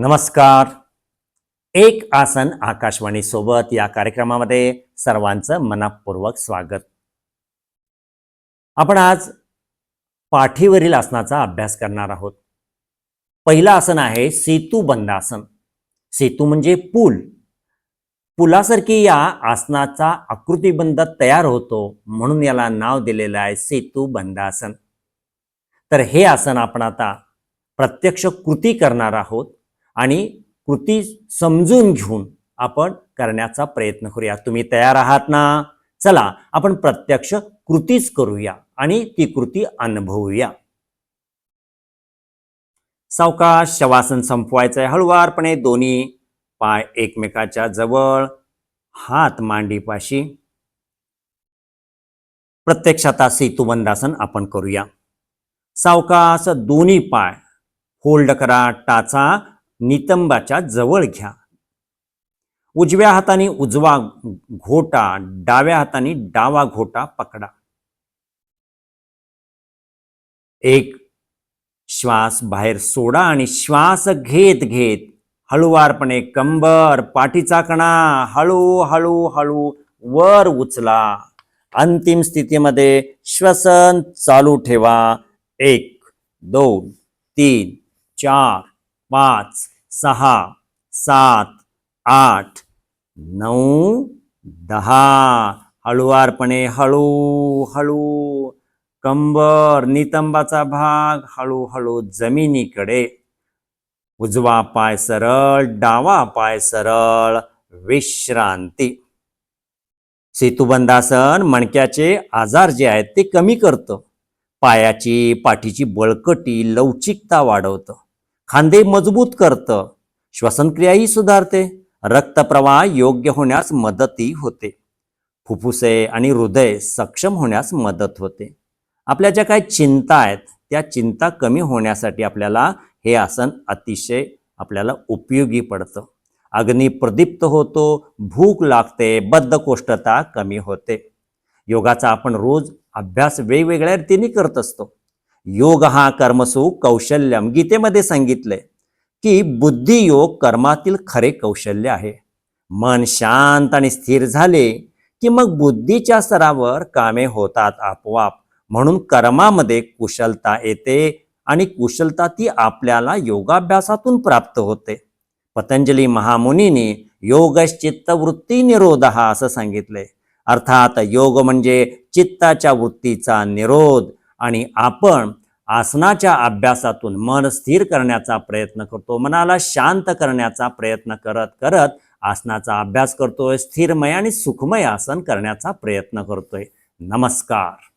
नमस्कार. एक आसन आकाशवाणी सोबत या कार्यक्रमामध्ये सर्वांचं मनपूर्वक स्वागत. आपण आज पाठीवरील आसनाचा अभ्यास करणार आहोत. पहिलं आसन आहे सेतुबंधासन. सेतू म्हणजे पूल. पुलासारखी या आसनाचा आकृतिबंध तयार होतो म्हणून याला नाव दिलेलं आहे सेतुबंधासन. तर हे आसन आपण आता प्रत्यक्ष कृती करणार आहोत आणि कृती समजून घेऊन आपण करण्याचा प्रयत्न करूया. तुम्ही तयार आहात ना? चला आपण प्रत्यक्ष कृतीच करूया आणि ती कृती अनुभवूया. सावकाश शवासन संपवायचंय. हळुवारपणे दोन्ही पाय एकमेकाच्या जवळ, हात मांडीपाशी. प्रत्यक्षात सेतुबंधासन आपण करूया. सावकाश दोन्ही पाय होल्ड करा. टाचा नितंबाच्या जवळ घ्या. उजव्या हाताने उजवा घोटा, डाव्या हाताने डावा घोटा पकडा. एक श्वास बाहेर सोडा आणि श्वास घेत घेत हळुवारपणे कंबर, पाठीचा कणा हळू हळू हळू वर उचला. अंतिम स्थितीमध्ये श्वसन चालू ठेवा. 1 2 3 4 5 6 7 8 9 10. हळुवारपणे हळू हळू कंबर, नितंबाचा भाग हळूहळू जमिनीकडे. उजवा पाय सरळ, डावा पाय सरळ. विश्रांती. सेतुबंधासन मणक्याचे आजार जे आहेत ते कमी करतं. पायाची पाठीची बळकटी, लवचिकता वाढवतं. खांदे मजबूत करतं. श्वसनक्रियाही सुधारते. रक्तप्रवाह योग्य होण्यास मदतही होते. फुफ्फुसे आणि हृदय सक्षम होण्यास मदत होते. आपल्या ज्या काही चिंता आहेत त्या चिंता कमी होण्यासाठी आपल्याला हे आसन अतिशय आपल्याला उपयोगी पडतं. अग्नी प्रदीप्त होतो, भूक लागते, बद्धकोष्ठता कमी होते. योगाचा आपण रोज अभ्यास वेगवेगळ्या रीतीने करत असतो. योग हा कर्मसु कौशल्यम. गीतेमध्ये सांगितलंय की बुद्धियोग कर्मातील खरे कौशल्य आहे. मन शांत आणि स्थिर झाले की मग बुद्धीच्या स्तरावर कामे होतात आपोआप. म्हणून कर्मामध्ये कुशलता येते आणि कुशलता ती आपल्याला योगाभ्यासातून प्राप्त होते. पतंजली महामुनीने योगश्चित्त वृत्ती निरोधः असं सांगितलंय. अर्थात योग म्हणजे चित्ताच्या वृत्तीचा निरोध. आणि आपण आसनाच्या अभ्यासातून मन स्थिर करण्याचा प्रयत्न करतो. मनाला शांत करण्याचा प्रयत्न करत करत आसनाचा अभ्यास करतोय. स्थिरमय आणि सुखमय आसन करण्याचा प्रयत्न करतोय. नमस्कार.